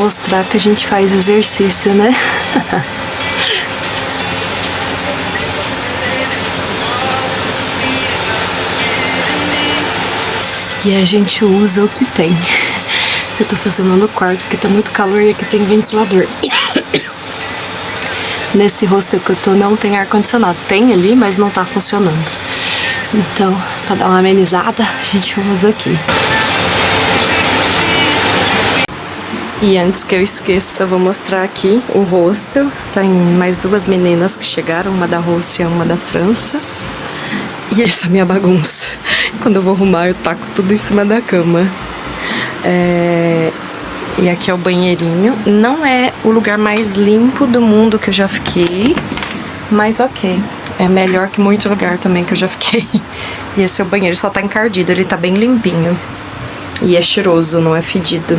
mostrar que a gente faz exercício, né? E a gente usa o que tem. Eu tô fazendo no quarto porque tá muito calor e aqui tem ventilador. Nesse hostel que eu tô não tem ar-condicionado. Tem ali, mas não tá funcionando. Então, pra dar uma amenizada, a gente usa aqui. E antes que eu esqueça, eu vou mostrar aqui o hostel. Tem mais duas meninas que chegaram, uma da Rússia e uma da França. E essa é a minha bagunça. Quando eu vou arrumar, eu taco tudo em cima da cama. E aqui é o banheirinho. Não é o lugar mais limpo do mundo que eu já fiquei, mas ok. É melhor que muito lugar também que eu já fiquei. E esse é o banheiro, só tá encardido, ele tá bem limpinho. E é cheiroso, não é fedido.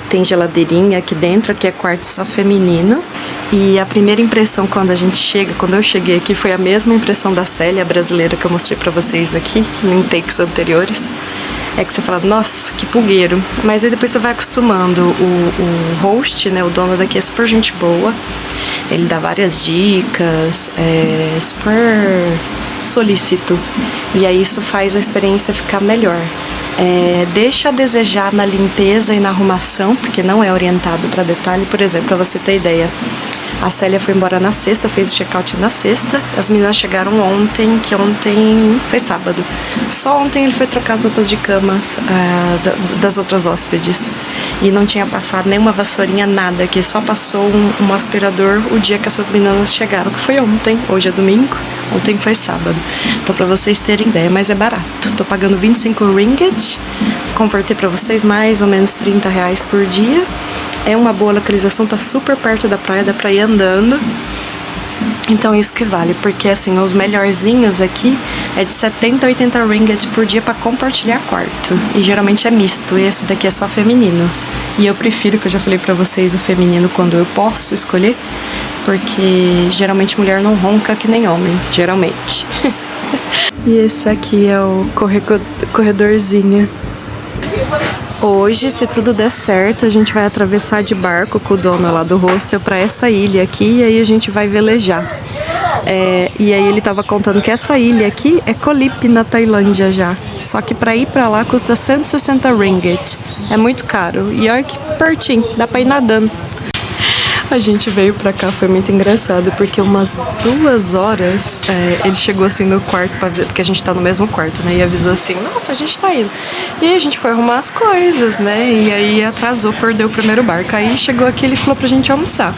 Tem geladeirinha aqui dentro, aqui é quarto só feminino. E a primeira impressão quando eu cheguei aqui, foi a mesma impressão da Célia, a brasileira que eu mostrei pra vocês aqui, em takes anteriores. É que você fala, nossa, que pulgueiro. Mas aí depois você vai acostumando. O host, né, o dono daqui é super gente boa. Ele dá várias dicas, super solícito. E aí isso faz a experiência ficar melhor. Deixa a desejar na limpeza e na arrumação, porque não é orientado para detalhe. Por exemplo, para você ter ideia, a Célia foi embora na sexta, fez o check-out na sexta. As meninas chegaram ontem, que ontem foi sábado. Só ontem ele foi trocar as roupas de cama das outras hóspedes. E não tinha passado nenhuma vassourinha, nada, que só passou um aspirador o dia que essas meninas chegaram, que foi ontem. Hoje é domingo, ontem foi sábado. Então pra vocês terem ideia, mas é barato. Tô pagando 25 ringgit, converter pra vocês mais ou menos 30 reais por dia. É uma boa localização, tá super perto da praia, dá pra ir andando. Então isso que vale, porque assim, os melhorzinhos aqui é de 70 a 80 ringgit por dia pra compartilhar quarto. E geralmente é misto, e esse daqui é só feminino. E eu prefiro, que eu já falei pra vocês, o feminino quando eu posso escolher, porque geralmente mulher não ronca que nem homem, geralmente. E esse aqui é o corredorzinho. Hoje, se tudo der certo, a gente vai atravessar de barco com o dono lá do hostel pra essa ilha aqui, e aí a gente vai velejar. E aí ele tava contando que essa ilha aqui é Koh Lipe, na Tailândia já. Só que pra ir pra lá custa 160 ringgit. É muito caro. E olha que pertinho, dá pra ir nadando. A gente veio pra cá, foi muito engraçado, porque umas 2 horas ele chegou assim no quarto pra ver, porque a gente tá no mesmo quarto, né? E avisou assim, nossa, a gente tá indo. E aí a gente foi arrumar as coisas, né? E aí atrasou, perdeu o primeiro barco. Aí chegou aqui, ele falou pra gente almoçar.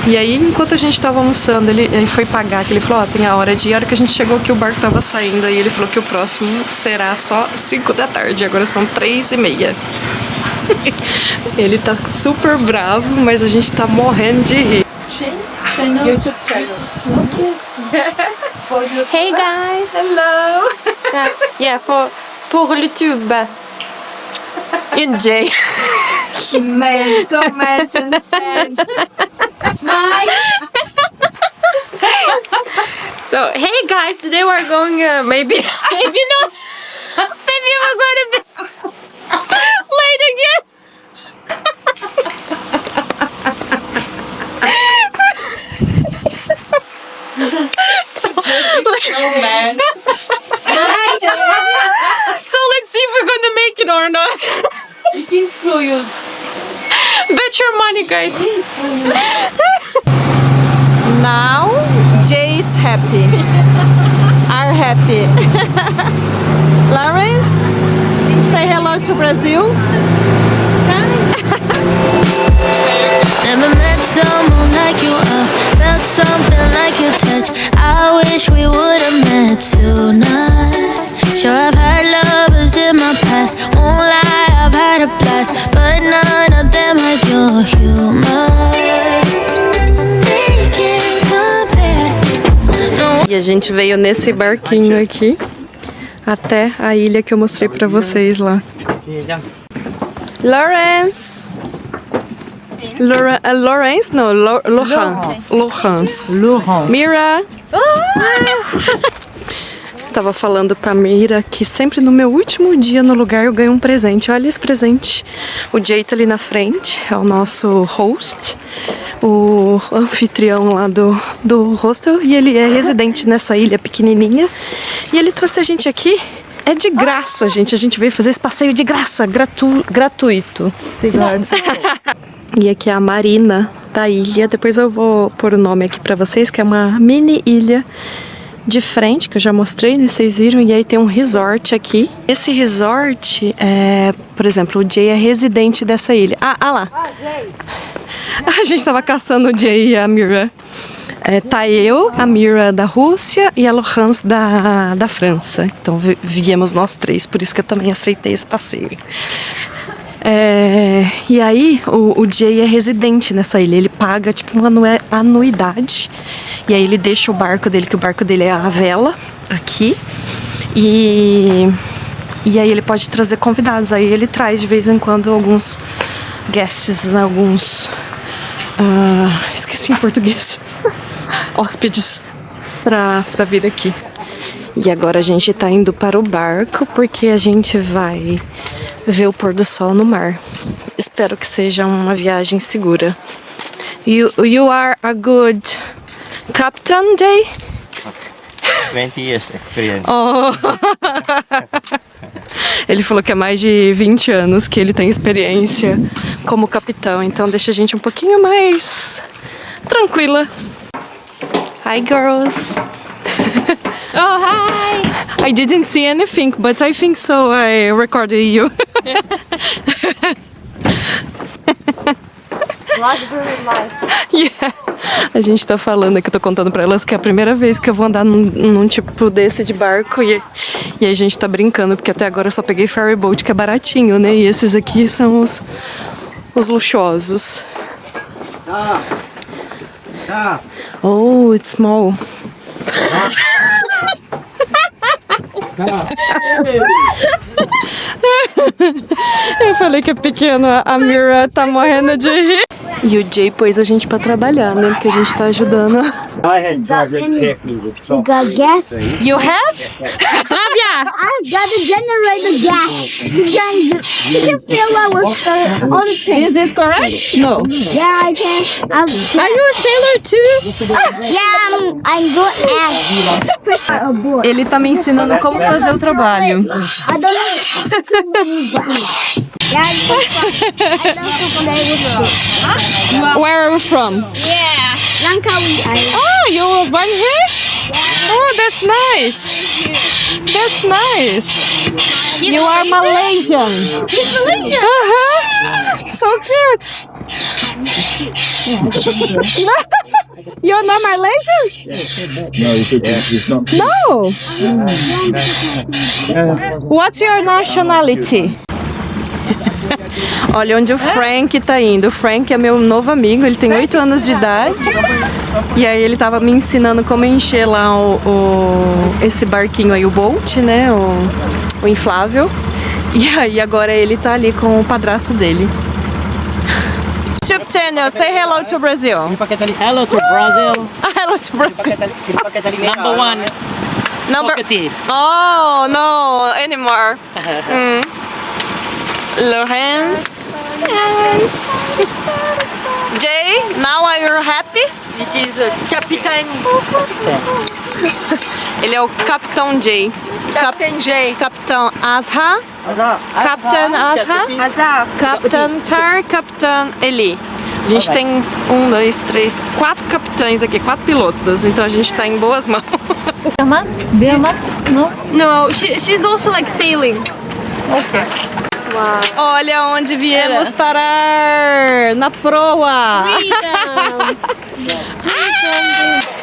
E aí, enquanto a gente tava almoçando, ele foi pagar, que ele falou, ó, tem a hora de ir. A hora que a gente chegou aqui, o barco tava saindo, aí ele falou que o próximo será só 5 da tarde, agora são 3h30. Ele tá super bravo, mas a gente tá morrendo de rir. YouTube channel. Okay. Hey guys. Hello. Yeah, for YouTube. In Jay. Man, so mad and sad. Smile. So, hey guys, today we're going maybe not. Maybe we're going to be late again. Oh man. So let's see if we're gonna make it or not. It is curious. Bet your money, guys. Now Jay is happy. Are happy. Lawrence, say hello to Brazil. Never met someone like you felt something like your touch. I wish we would have met tonight. Sure, I've had lovers in my past, won't lie, I've had a blast, but none of them had your humor. They can't compare. No. E a gente veio nesse barquinho aqui até a ilha que eu mostrei pra vocês lá. Lawrence! Lawrence? Não, Laurence. Laurence. Mira! Então Tava falando pra Mira que sempre no meu último dia no lugar eu ganho um presente. Olha esse presente. O Jay tá ali na frente, é o nosso host, o anfitrião lá do hostel. E ele é residente nessa ilha pequenininha. E ele trouxe a gente aqui. É de graça, gente. A gente veio fazer esse passeio de graça, gratuito. E aqui é a marina da ilha. Depois eu vou pôr o nome aqui pra vocês, que é uma mini ilha de frente, que eu já mostrei, né? Vocês viram. E aí tem um resort aqui. Esse resort, por exemplo, o Jay é residente dessa ilha. Ah lá. A gente tava caçando o Jay e a Mira. Tá eu, a Mira da Rússia e a Lohans da França. Então viemos nós três, por isso que eu também aceitei esse passeio. E aí o Jay é residente nessa ilha. Ele paga tipo uma anuidade. E aí ele deixa o barco dele, que o barco dele é a vela aqui. E aí ele pode trazer convidados. Aí ele traz de vez em quando alguns guests, né, alguns... esqueci em português. Hóspedes pra vir aqui. E agora a gente tá indo para o barco porque a gente vai ver o pôr do sol no mar. Espero que seja uma viagem segura. You are a good captain, Jay? 20 years experience. Oh. Ele falou que é mais de 20 anos que ele tem experiência como capitão, então deixa a gente um pouquinho mais tranquila. Hi, girls. Oh, hi. I didn't see anything, but I think so. I recorded you. Yeah. A gente tá falando aqui, eu tô contando pra elas que é a primeira vez que eu vou andar num tipo desse de barco e a gente tá brincando, porque até agora eu só peguei ferry boat, que é baratinho, né? E esses aqui são os luxuosos. Oh, it's small. Eu falei que é pequeno, a Mira tá morrendo de rir. E o Jay pôs a gente pra trabalhar, né? Porque a gente tá ajudando. I had You got gas? You have? I got to generate the gas. You can fill our on the tank. This is correct? No. Yeah, I can. Are you a sailor too? Yeah, I'm good at a board. Ele tá me ensinando como fazer o trabalho. I don't know. Yeah, I don't play with it. Where are you from? Yeah. Langkawi Island. Oh, you was born here? Oh, that's nice. That's nice. You are Malaysian. He's Malaysian. So cute. You're not Malaysian? No, it's not. No. What's your nationality? Olha onde o Frank tá indo. O Frank é meu novo amigo, ele tem 8 anos de idade. E aí ele tava me ensinando como encher lá esse barquinho aí, o boat, né? O inflável. E aí agora ele tá ali com o padrasto dele. YouTube channel, say hello to Brazil. Hello to Brazil. Hello to Brazil. Number one. Number... Soccer team. Oh, no, anymore. Lawrence. Jay, now are you happy? It is Captain Ele é o Capitão Jay. Jay. Capitão Azra. Capitão Azra. Azar. Capitão Tar. Capitão Eli. A gente tem 1, 2, 3, 4 capitães aqui, 4 pilotos. Então a gente tá em boas mãos. Birma? No? No, she's also like sailing. Okay. Wow. Olha onde viemos parar! Na proa!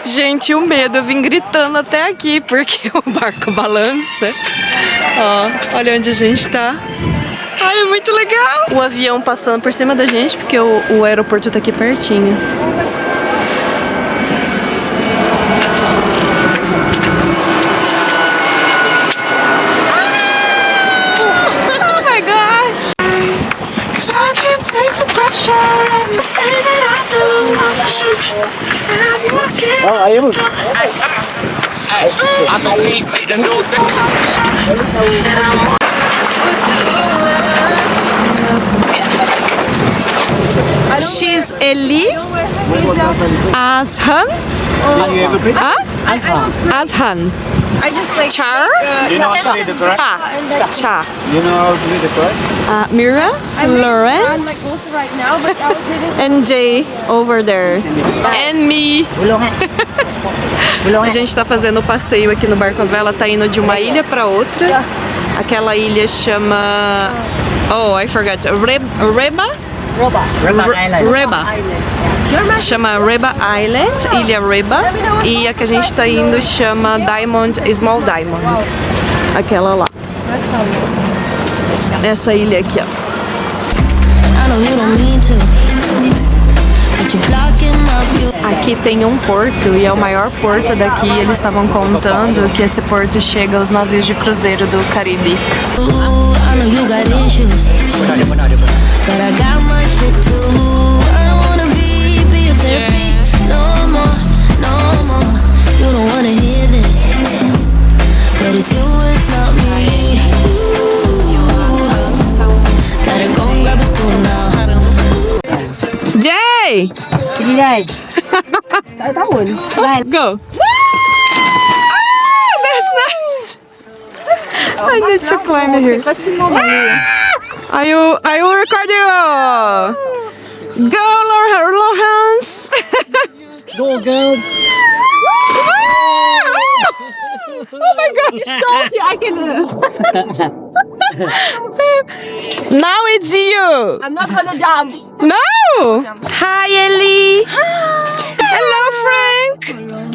Gente, o medo, eu vim gritando até aqui porque o barco balança. Ó, olha onde a gente tá. Ai, é muito legal! O avião passando por cima da gente porque o aeroporto tá aqui pertinho. She's Eli Azhan. Azhan. I just like Char. You know how to read the Quran? Cha. You know how to read the Quran? Mira, I'm Lawrence, most right now, but I was reading. and Jay over there. And me. A gente tá fazendo o passeio aqui no barco à vela, tá indo de uma ilha pra outra. Aquela ilha chama... Oh, I forgot. Reba? Reba. Chama Reba Island, Ilha Reba. E a que a gente tá indo chama Small Diamond. Aquela lá. Essa ilha aqui, ó. I know you don't mean to, but you're blocking my view. Aqui tem um porto e é o maior porto daqui. Eles estavam contando que esse porto chega aos navios de cruzeiro do Caribe. I know you got issues, but I got my shit too. I don't wanna be your therapy no more, no more. You don't wanna hear this, but it's you, it's not me. Gotta go and grab a spoon now. Jay! Go! That's nice! I need to climb here. I will record you! Go, Lawrence! Go, girls. Oh my god! Salty, I can. Now it's you! I'm not gonna jump. No! Hi, Ellie! Hello, Frank!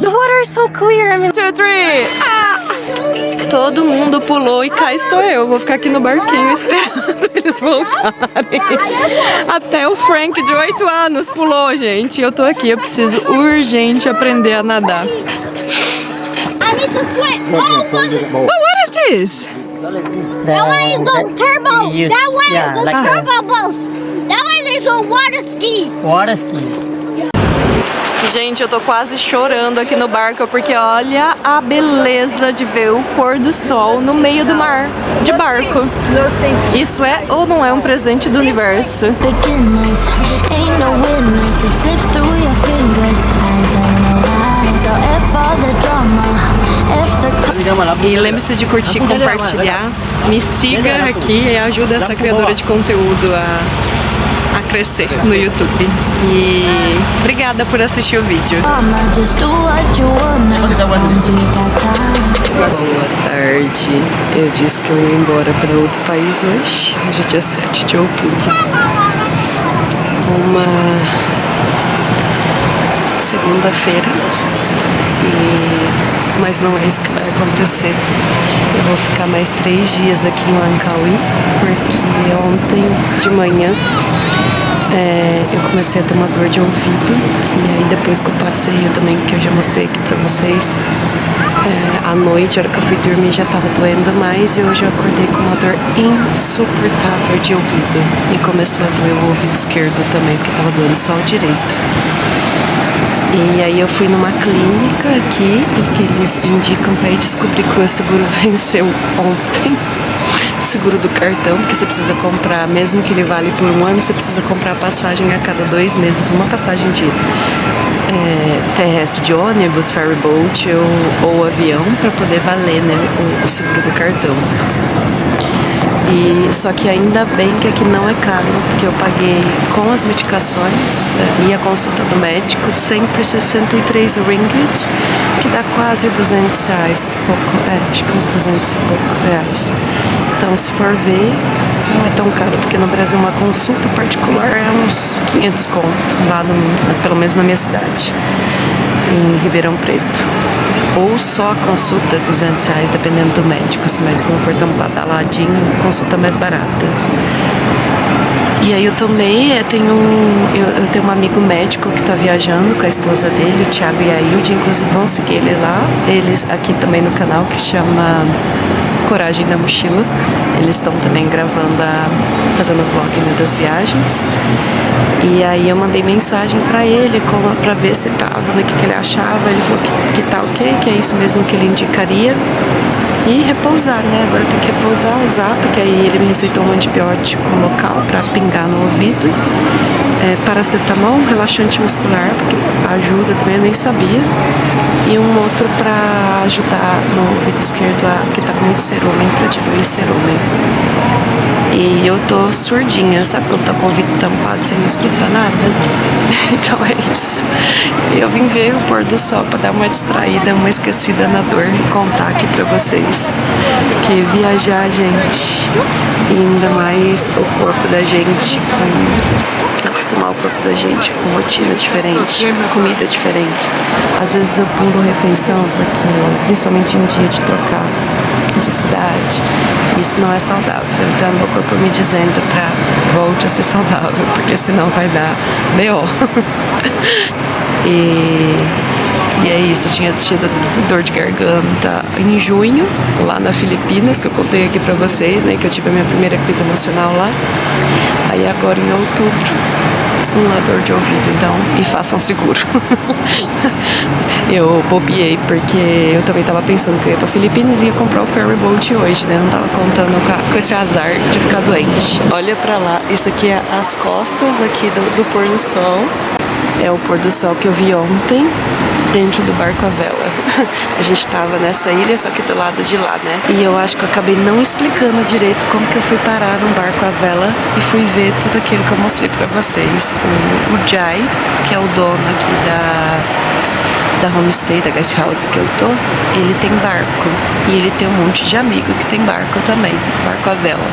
The water is so clear. I mean, 2, 3. Todo mundo pulou e cá estou eu. Vou ficar aqui no barquinho esperando eles voltarem. Até o Frank, de 8 anos, pulou, gente. Eu tô aqui, eu preciso urgente aprender a nadar. I need to swim. Oh, what is this? That one is the turbo. You- That one yeah, is the like a- turbo boat. That one is a water ski. Water ski. Gente, eu tô quase chorando aqui no barco porque olha a beleza de ver o pôr do sol no meio do mar, de barco. Isso é ou não é um presente do universo? Beginners, ain't no witness. It slips through your fingers. I don't know why. So F all the drama, F the E lembre-se de curtir, compartilhar, me siga aqui e ajuda essa criadora de conteúdo a crescer no YouTube. E obrigada por assistir o vídeo. drama. Just do what you wanna. Cause you got time. Boa tarde. Eu disse que eu ia embora para outro país hoje. Hoje é dia 7 de outubro. Uma segunda-feira. Mas não é isso que vai acontecer. Eu vou ficar mais 3 dias aqui em Langkawi, porque ontem de manhã eu comecei a ter uma dor de ouvido. E aí depois que eu passeio também, que eu já mostrei aqui pra vocês, à noite, a hora que eu fui dormir, já tava doendo mais. E hoje eu acordei com uma dor insuportável de ouvido. E começou a doer o ouvido esquerdo também, porque tava doendo só o direito. E aí eu fui numa clínica aqui, que eles indicam pra ir descobrir que o meu seguro venceu ontem. O seguro do cartão, porque você precisa comprar, mesmo que ele vale por 1 ano, você precisa comprar passagem a cada 2 meses, uma passagem de terrestre, de ônibus, ferry boat ou avião, para poder valer, né, o seguro do cartão. E só que ainda bem que aqui não é caro, porque eu paguei com as medicações e a consulta do médico 163 ringgit, que dá quase 200 reais, acho que uns 200 e poucos reais. Então, se for ver, não é tão caro, porque no Brasil uma consulta particular é uns 500 conto, lá pelo menos na minha cidade, em Ribeirão Preto. Ou só a consulta, 200 reais, dependendo do médico. Se o médico não for tão badaladinho, consulta mais barata. E aí eu tomei, eu tenho um amigo médico que tá viajando com a esposa dele, o Thiago e a Hilde, inclusive vão seguir ele lá. Eles aqui também no canal, que chama Coragem da Mochila. Eles estão também fazendo vlog, né, das viagens. E aí eu mandei mensagem pra ele pra ver se tava, né, o que ele achava. Ele falou que tá ok, que é isso mesmo que ele indicaria. E repousar, né? Agora eu tenho que repousar, usar, porque aí ele me receitou um antibiótico local pra pingar no ouvido. Paracetamol, um relaxante muscular, porque ajuda também, eu nem sabia. E um outro pra ajudar no ouvido esquerdo, que tá com muito cerúmen, pra diluir cerúmen. E eu tô surdinha, sabe quando tá com o ouvido tampado, você não escuta nada? Então é isso. Eu vim ver o pôr do sol pra dar uma distraída, uma esquecida na dor e contar aqui pra vocês. Que viajar, gente, e ainda mais o corpo da gente, acostumar o corpo da gente com rotina diferente, comida diferente. Às vezes eu pulo refeição porque, principalmente em dia de trocar de cidade, isso não é saudável. Então meu corpo me dizendo pra volte a ser saudável, porque senão vai dar B.O. E é isso, eu tinha tido dor de garganta em junho, lá na Filipinas, que eu contei aqui pra vocês, né, que eu tive a minha primeira crise emocional lá. Aí agora em outubro, uma dor de ouvido, então, e façam seguro. Eu bobiei porque eu também tava pensando que eu ia pra Filipinas e ia comprar o ferry boat hoje, né? Não tava contando com esse azar de ficar doente. Olha pra lá, isso aqui é as costas aqui do pôr do sol. É o pôr do sol que eu vi ontem dentro do barco à vela. A gente tava nessa ilha, só que do lado de lá, né? E eu acho que eu acabei não explicando direito como que eu fui parar num barco à vela e fui ver tudo aquilo que eu mostrei pra vocês. O Jai, que é o dono aqui da homestay, da guest house que eu tô, ele tem barco. E ele tem um monte de amigo que tem barco também, barco à vela.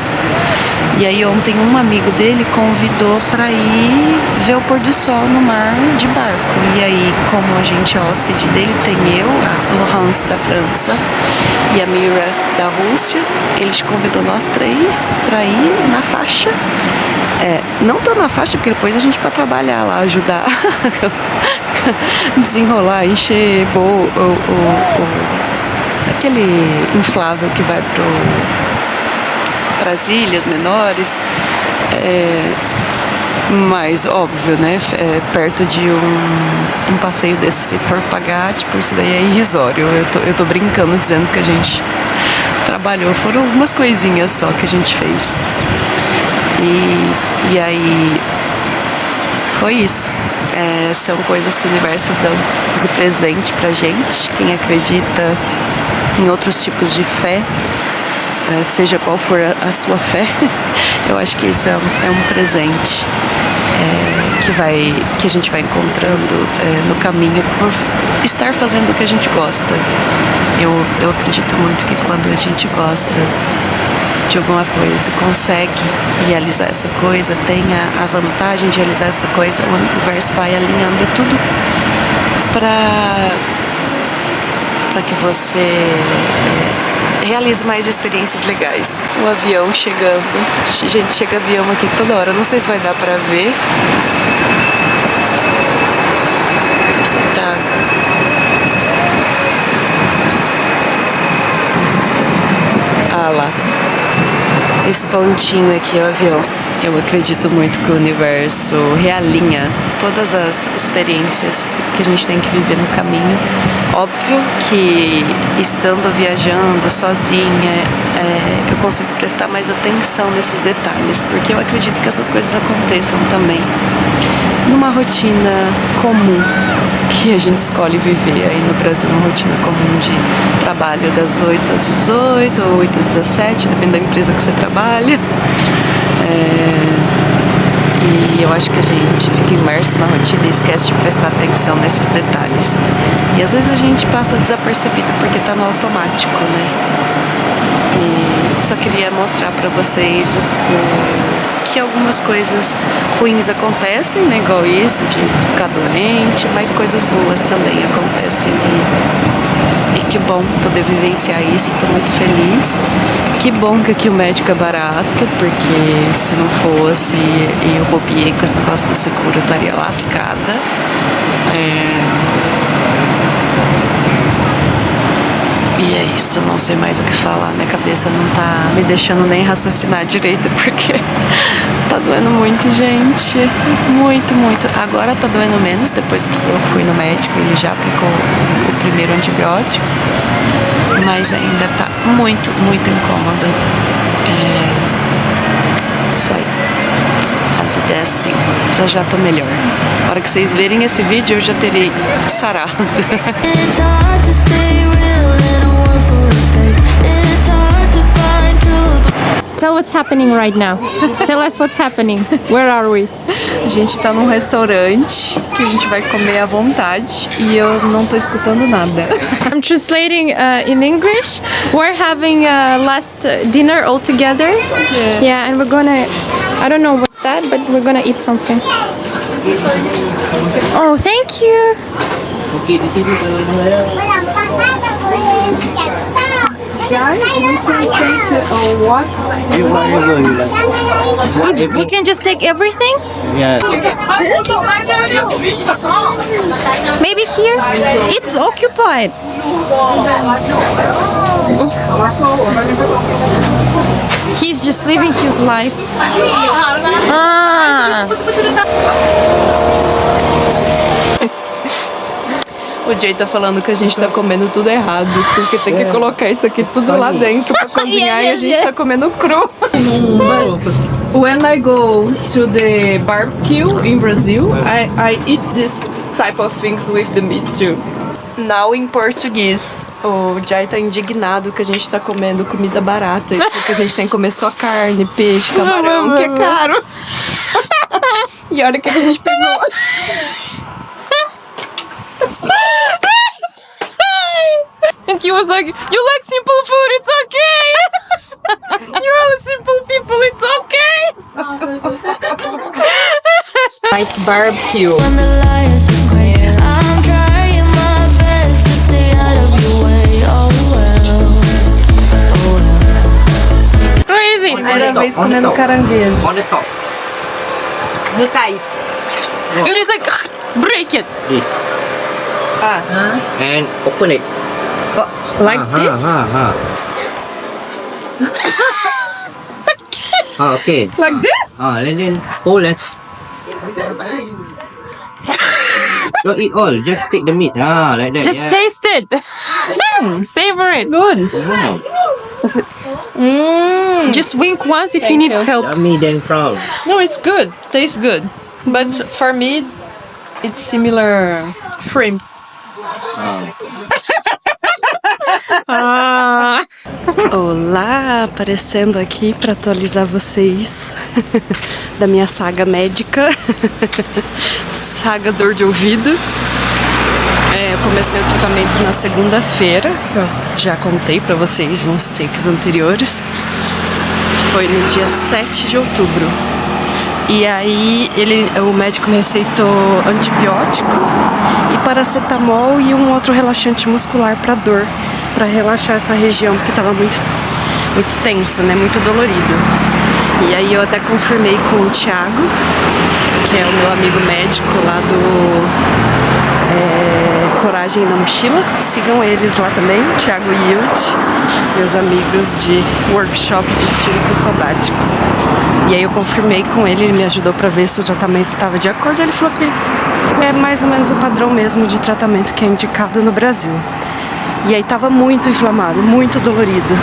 E aí ontem um amigo dele convidou pra ir ver o pôr do sol no mar de barco. E aí, como a gente é hóspede dele, tem eu, a Laurence da França e a Mira da Rússia. Ele convidou nós três pra ir na faixa. Não tô na faixa, porque depois a gente pode trabalhar lá, ajudar desenrolar, encher aquele inflável que vai para as ilhas menores. Mas óbvio, né? Perto de um passeio desse, se for pagar, tipo, isso daí é irrisório. Eu tô brincando dizendo que a gente trabalhou, foram algumas coisinhas só que a gente fez. E aí foi isso. São coisas que o universo dá de presente pra gente. Quem acredita em outros tipos de fé, seja qual for a sua fé, eu acho que isso é um presente que a gente vai encontrando no caminho por estar fazendo o que a gente gosta. Eu acredito muito que quando a gente gosta de alguma coisa, consegue realizar essa coisa, tem a vantagem de realizar essa coisa, o universo vai alinhando tudo para que você realize mais experiências legais. O avião chegando. Gente, chega avião aqui toda hora. Não sei se vai dar pra ver. Tá. Ah lá. Esse pontinho aqui é o avião. Eu acredito muito que o universo realinha todas as experiências que a gente tem que viver no caminho. Óbvio que estando viajando sozinha, eu consigo prestar mais atenção nesses detalhes, porque eu acredito que essas coisas aconteçam também numa rotina comum que a gente escolhe viver aí no Brasil, uma rotina comum de trabalho das 8 às 18, ou 8 às 17, depende da empresa que você trabalha. E eu acho que a gente fica imerso na rotina e esquece de prestar atenção nesses detalhes. E às vezes a gente passa desapercebido porque tá no automático, né? E só queria mostrar pra vocês que algumas coisas ruins acontecem, né? Igual isso, de ficar doente, mas coisas boas também acontecem. E que bom poder vivenciar isso, tô muito feliz. Que bom que aqui o médico é barato, porque se não fosse e eu bobiei com esse negócio do seguro, eu estaria lascada. E é isso, não sei mais o que falar. Minha cabeça não tá me deixando nem raciocinar direito, porque tá doendo muito, gente. Muito, muito. Agora tá doendo menos, depois que eu fui no médico, ele já aplicou o primeiro antibiótico. Mas ainda tá muito, muito incômodo. Isso aí. A vida é assim. Já tô melhor. Na hora que vocês verem esse vídeo, eu já terei sarado. It's hard to stay real in a world full of fakes. It's hard to find truth. Tell what's happening right now. Tell us what's happening. Where are we? A gente tá num restaurante que a gente vai comer à vontade e eu não tô escutando nada. I'm translating in English. We're having last dinner all together. Yeah, and we're gonna, I don't know what's that, but we're gonna eat something. Oh, thank you. Okay, di sini kalau Walang pangalan ko yung whatever you like. We can just take everything? Yeah. Maybe here? It's occupied. He's just living his life. Ah. O Jay tá falando que a gente tá comendo tudo errado, porque tem que colocar isso aqui tudo lá dentro pra cozinhar e a gente tá comendo cru. But when I go to the barbecue in Brazil, I eat this type of things with the meat too. Now em português, o Jay tá indignado que a gente tá comendo comida barata, porque a gente tem que comer só carne, peixe, camarão, que é caro. E olha o que a gente pegou. And he was like, you like simple food, it's okay. You're all simple people, it's okay. Like barbecue. When the liars are great, I'm trying my best to stay out of your way. Oh well, oh well. Crazy. Primeira vez comendo caranguejo. On the top. You just like break it. This. And open it. Like this? Okay. Like this? And then hold it. Don't eat all. Just take the meat. Like that. Just yeah. taste it. Savor it. Good. Wow. Just wink once if you need help. Yummy then proud. No, it's good. Tastes good. But for me, it's similar shrimp. Olá, aparecendo aqui para atualizar vocês da minha saga médica, saga dor de ouvido. Eu comecei o tratamento na segunda-feira, já contei para vocês em uns takes anteriores. Foi no dia 7 de outubro. E aí o médico me receitou antibiótico e paracetamol e um outro relaxante muscular para dor, para relaxar essa região, porque estava muito tenso, né? Muito dolorido. E aí eu até confirmei com o Thiago, que é o meu amigo médico lá do Coragem na Mochila. Sigam eles lá também, Thiago e Yield, meus amigos de workshop de tiro sabático. E aí eu confirmei com ele, ele me ajudou pra ver se o tratamento estava de acordo. Ele falou que é mais ou menos o padrão mesmo de tratamento que é indicado no Brasil. E aí tava muito inflamado, muito dolorido.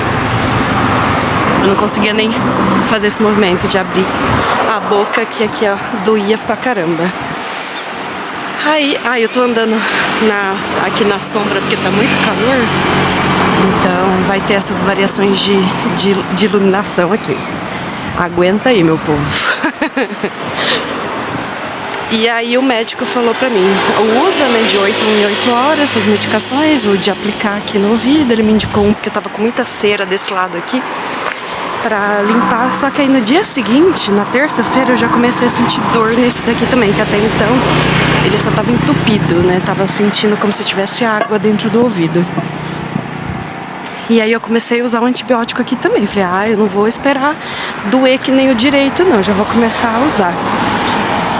Eu não conseguia nem fazer esse movimento de abrir a boca, que aqui ó, doía pra caramba. Aí eu tô andando aqui na sombra porque tá muito calor. Então vai ter essas variações de iluminação aqui. Aguenta aí, meu povo. E aí o médico falou pra mim, usa, né, de 8 em 8 horas as medicações, o de aplicar aqui no ouvido. Ele me indicou um, porque eu tava com muita cera desse lado aqui, pra limpar. Só que aí no dia seguinte, na terça-feira, eu já comecei a sentir dor nesse daqui também, que até então ele só tava entupido, né, tava sentindo como se tivesse água dentro do ouvido. E aí eu comecei a usar o antibiótico aqui também. Falei, eu não vou esperar doer que nem o direito, não. Já vou começar a usar.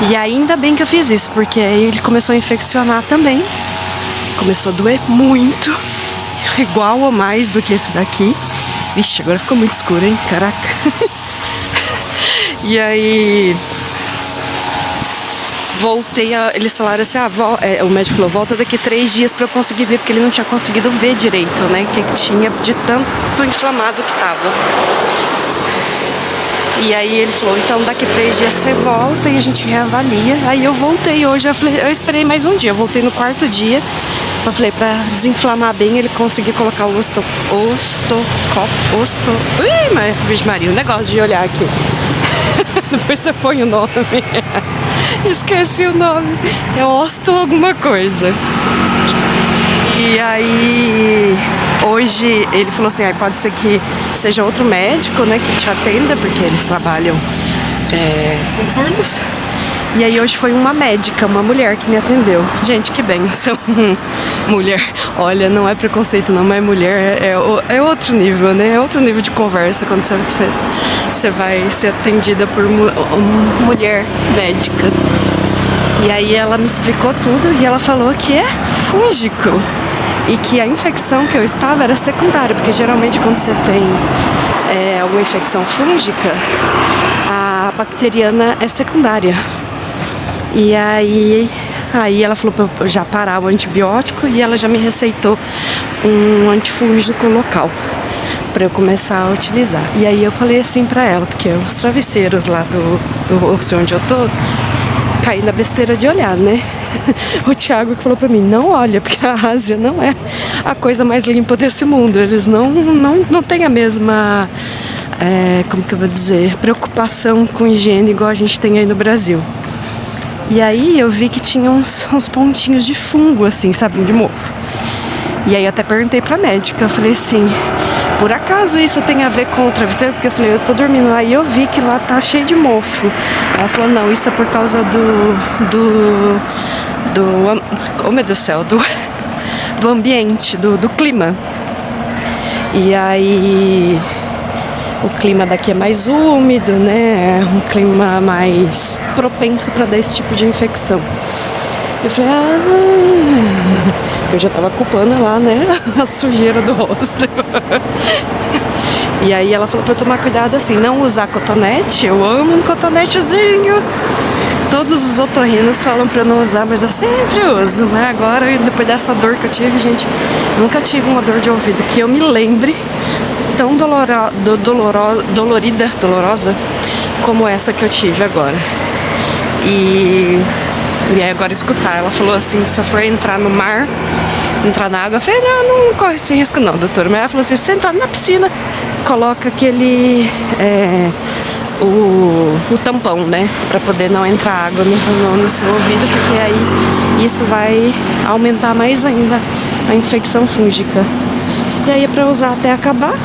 E ainda bem que eu fiz isso, porque aí ele começou a infeccionar também. Começou a doer muito. igual ou mais do que esse daqui. Vixe, agora ficou muito escuro, hein? Caraca. E aí... voltei eles falaram assim, o médico falou, volta daqui 3 dias pra eu conseguir ver, porque ele não tinha conseguido ver direito, né, que tinha de tanto inflamado que tava. E aí ele falou, então daqui 3 dias você volta e a gente reavalia. Aí eu voltei hoje, eu esperei mais um dia, eu voltei no 4º dia. Eu falei, pra desinflamar bem, ele conseguir colocar o Ih, mas, Virgem Maria, o negócio de olhar aqui. Depois você põe o nome. Esqueci o nome. É osto alguma coisa. E aí, hoje ele falou assim, pode ser que seja outro médico, né, que te atenda, porque eles trabalham com turnos. E aí hoje foi uma médica, uma mulher que me atendeu. Gente, que bênção. Mulher, olha, não é preconceito não, mas mulher é outro nível, né? É outro nível de conversa quando você vai ser atendida por mulher médica. E aí ela me explicou tudo e ela falou que é fúngico. E que a infecção que eu estava era secundária, porque geralmente quando você tem alguma infecção fúngica, a bacteriana é secundária. E aí ela falou pra eu já parar o antibiótico e ela já me receitou um antifúngico local pra eu começar a utilizar. E aí eu falei assim pra ela, porque os travesseiros lá do onde eu tô, caí na besteira de olhar, né? O Thiago que falou pra mim, não olha, porque a Ásia não é a coisa mais limpa desse mundo. Eles não têm a mesma, como que eu vou dizer, preocupação com higiene igual a gente tem aí no Brasil. E aí eu vi que tinha uns pontinhos de fungo, assim, sabe, de mofo. E aí eu até perguntei pra médica, eu falei assim, por acaso isso tem a ver com o travesseiro? Porque eu falei, eu tô dormindo lá e eu vi que lá tá cheio de mofo. Ela falou, não, isso é por causa oh meu Deus do céu, do ambiente, do clima. E aí... o clima daqui é mais úmido, né? É um clima mais propenso para dar esse tipo de infecção. Eu falei, eu já tava culpando lá, né? A sujeira do rosto. E aí ela falou pra eu tomar cuidado assim, não usar cotonete. Eu amo um cotonetezinho. Todos os otorrinos falam pra eu não usar, mas eu sempre uso, né? Agora, depois dessa dor que eu tive, gente, nunca tive uma dor de ouvido que eu me lembre tão dolorosa como essa que eu tive agora. E aí agora escutar, ela falou assim, se eu for entrar no mar, entrar na água, eu falei, não corre esse risco não, doutora. Mas ela falou assim, se você entrar na piscina, coloca aquele, o tampão, né, pra poder não entrar água no seu ouvido, porque aí isso vai aumentar mais ainda a infecção fúngica. E aí é pra usar até acabar.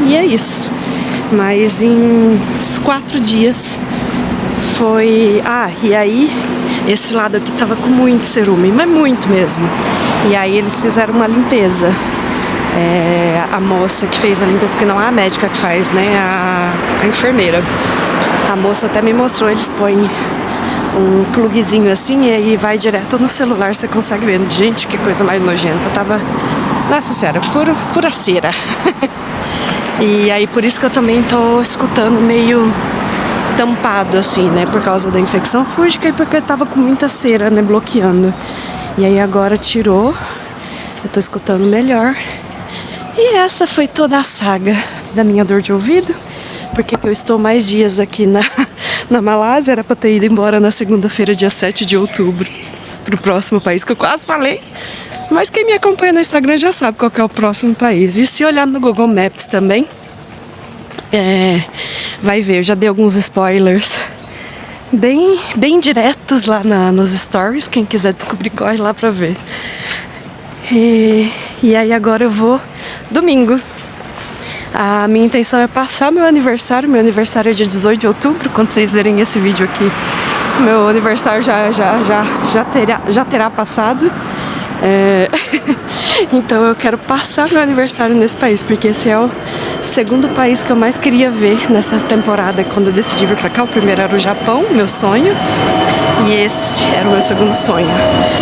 E é isso. Mas em 4 dias foi... e aí esse lado aqui tava com muito cerume, mas muito mesmo. E aí eles fizeram uma limpeza. A moça que fez a limpeza, que não é a médica que faz, né? A enfermeira. A moça até me mostrou, eles põem um pluguezinho assim e aí vai direto no celular, você consegue ver. Gente, que coisa mais nojenta. Tava... Nossa senhora, pura cera. E aí por isso que eu também tô escutando meio tampado assim, né, por causa da infecção fúngica e porque tava com muita cera, né, bloqueando. E aí agora tirou, eu tô escutando melhor. E essa foi toda a saga da minha dor de ouvido, porque eu estou mais dias aqui na Malásia. Era pra ter ido embora na segunda-feira, dia 7 de outubro, pro próximo país, que eu quase falei. Mas quem me acompanha no Instagram já sabe qual que é o próximo país. E se olhar no Google Maps também, vai ver, eu já dei alguns spoilers bem diretos lá nos stories. Quem quiser descobrir, corre lá pra ver. E aí agora eu vou domingo. A minha intenção é passar meu aniversário. Meu aniversário é dia 18 de outubro. Quando vocês verem esse vídeo aqui, meu aniversário já terá passado. Então eu quero passar meu aniversário nesse país, porque esse é o segundo país que eu mais queria ver nessa temporada. Quando eu decidi vir pra cá, o primeiro era o Japão, meu sonho. E esse era o meu segundo sonho,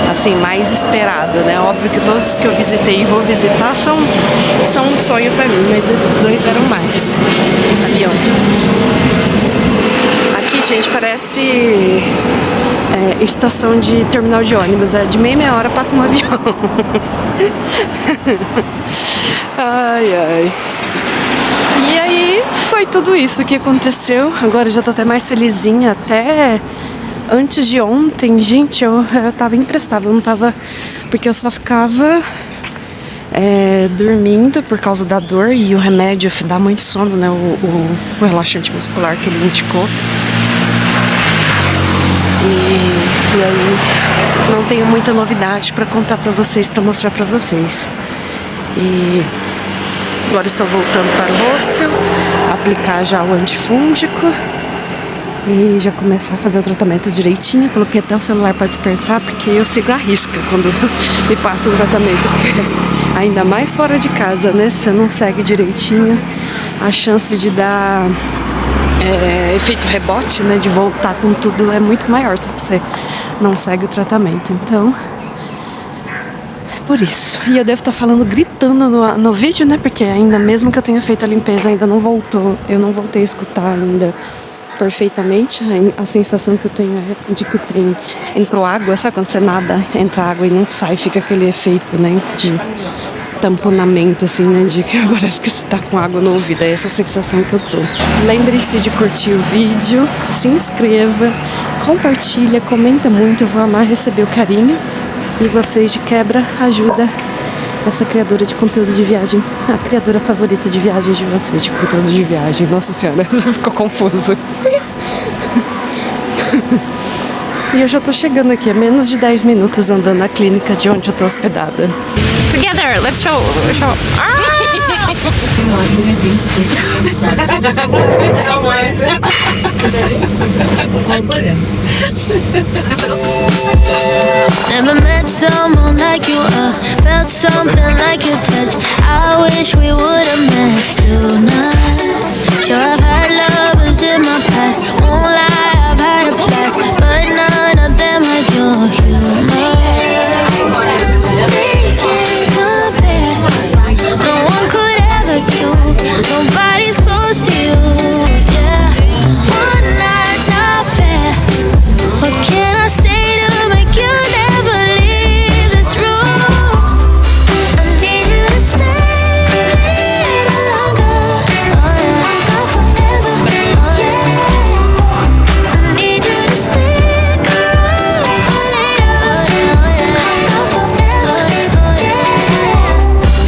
assim, mais esperado, né? Óbvio que todos os que eu visitei e vou visitar são um sonho pra mim, mas esses dois eram mais. Avião. Aqui, gente, parece estação de terminal de ônibus. De meia hora passa um avião. Ai, ai. E aí, foi tudo isso que aconteceu. Agora eu já tô até mais felizinha, até... Antes de ontem, gente, eu tava imprestável, eu não tava... Porque eu só ficava dormindo por causa da dor e o remédio dá muito sono, né? O relaxante muscular que ele indicou. E aí, não tenho muita novidade pra contar pra vocês, pra mostrar pra vocês. E agora estou voltando para o hostel, aplicar já o antifúngico. E já começar a fazer o tratamento direitinho. Coloquei até o celular para despertar, porque eu sigo a risca quando me passa um tratamento. Porque ainda mais fora de casa, né? Se você não segue direitinho, a chance de dar efeito rebote, né? De voltar com tudo é muito maior se você não segue o tratamento. Então, é por isso. E eu devo estar falando, gritando no vídeo, né? Porque ainda mesmo que eu tenha feito a limpeza, ainda não voltou. Eu não voltei a escutar ainda perfeitamente. A sensação que eu tenho é de que entrou água, sabe quando você nada, entra água e não sai, fica aquele efeito, né, de tamponamento, assim, né, de que parece que você tá com água no ouvido, é essa sensação que eu tô. Lembre-se de curtir o vídeo, se inscreva, compartilha, comenta muito, eu vou amar receber o carinho, e vocês de quebra ajuda essa criadora de conteúdo de viagem, a criadora favorita de viagens de vocês, de conteúdo de viagem. Nossa senhora, você ficou confuso. E eu já tô chegando aqui, a menos de 10 minutos andando na clínica de onde eu tô hospedada. Together, let's show. Never met someone like you, felt something like your touch. I wish we would've met tonight. Sure, I've had lovers in my past, won't lie, I've had a blast, but none of them had your humor. They can't compare, no one could ever do, nobody's close to you, yeah. One night's not fair, what can I say to make you never leave this room? I need you to stay a little longer, longer forever, yeah. I need you to stick around for later, longer forever, yeah.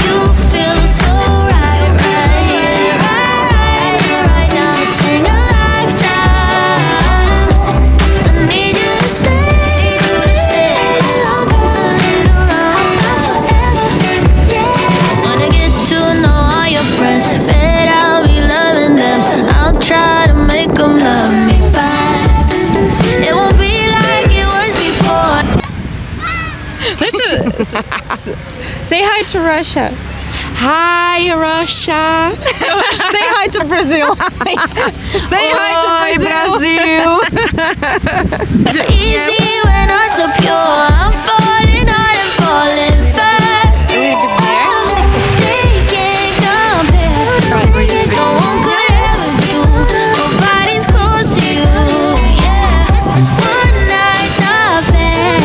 You feel so right, right now. It's in a lifetime. I need you to stay longer, forever, yeah. Wanna get to know all your friends, bet I'll be loving them. I'll try to make them love me back. It won't be like it was before. Say hi to Russia. Hi, Russia! Say hi to Brazil. Say hi to Brazil. Too easy when hearts are pure. I'm falling hard and falling fast. They can't compare. No one could ever do. Nobody's close to you. Yeah. One night's not fair.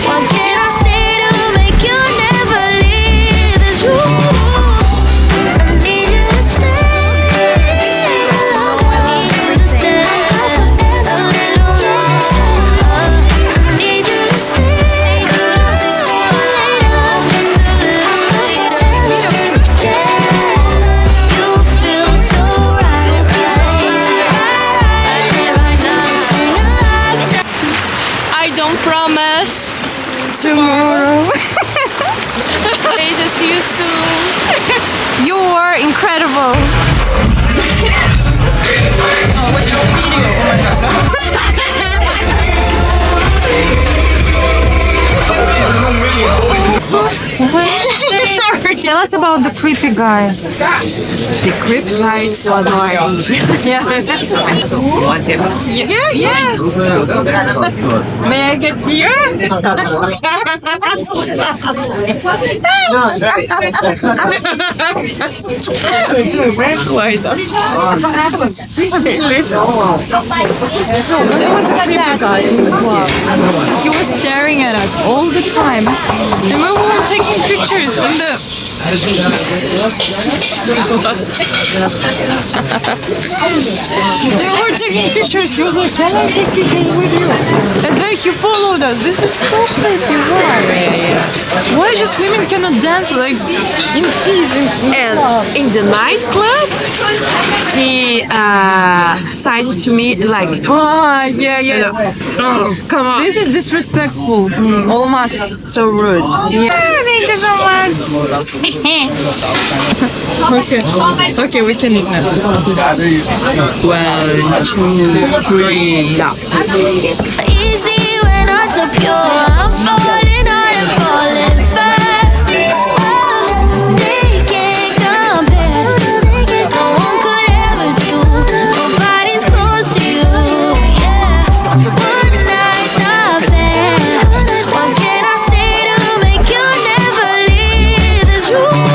What can I say to make you never leave this room? I need you to stay longer. I need you to stay a little longer. I need you to stay later, just a little later. Yeah, you feel so right now. It's in a lifetime. I don't promise. Tomorrow. Asia, see you soon. You were incredible. Sorry. Ela us about the creepy guy. The creep guy is so annoying. Want it? Yeah. May I get here? So there was a creepy guy in the club. He was staring at us all the time. And we were taking pictures in the... They were taking pictures. He was like, can I take pictures with you? And then he followed us. This is so creepy. Why? Why just women cannot dance like in peace? And in the nightclub, he signed to me like, oh, yeah. Oh, come on. This is disrespectful. Almost so rude. Yeah. Thank you so much. Okay, we can eat now. 1, 2, 3, now. Easy when I'm so pure. I'm falling hard and falling fast. Oh, they can't compare. No one could ever do. Nobody's close to you. Yeah, one night's not fair. What can I say to make you never leave this room?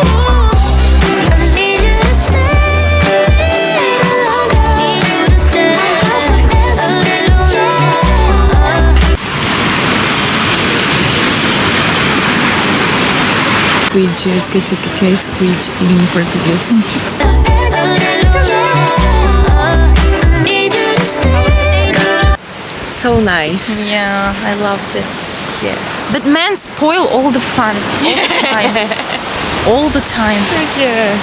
I need you to stay longer. Need you to stay a little longer. Squid, eu esqueci o que é squid em português. So nice. Yeah, I loved it. Yeah. But men spoil all the fun. All the time. All the time. Yeah.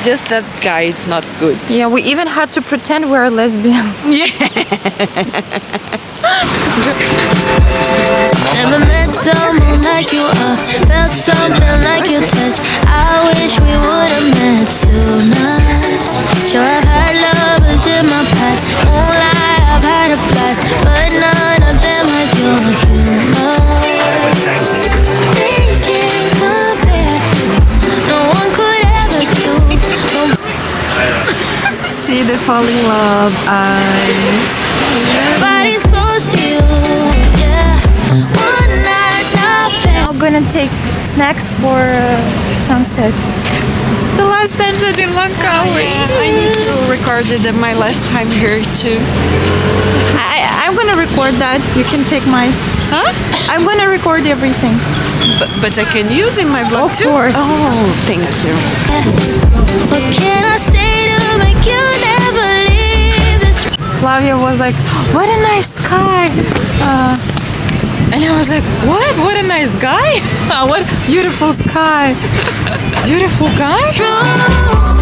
Just that guy, it's not good. Yeah, we even had to pretend we're lesbians. Never met someone like you are. Felt something like your touch. I wish we would have met tonight. Sure, I've had lovers in my past. Won't lie, I've had a blast, but none of them had your humor. They can't compare. No one could ever do. See the falling love eyes. Nobody's close to you. Yeah, one night's not fair. I'm gonna take snacks for sunset. The last sunset in Langkawi. I need to record it at my last time here too. I'm gonna record that. You can take my. Huh? I'm gonna record everything. But I can use in my vlog Of too? course. Oh, thank you. What can I say to make you never leave this? Flavia was like, "What a nice sky." And I was like, what? What a nice guy. What beautiful sky. Beautiful guy. True.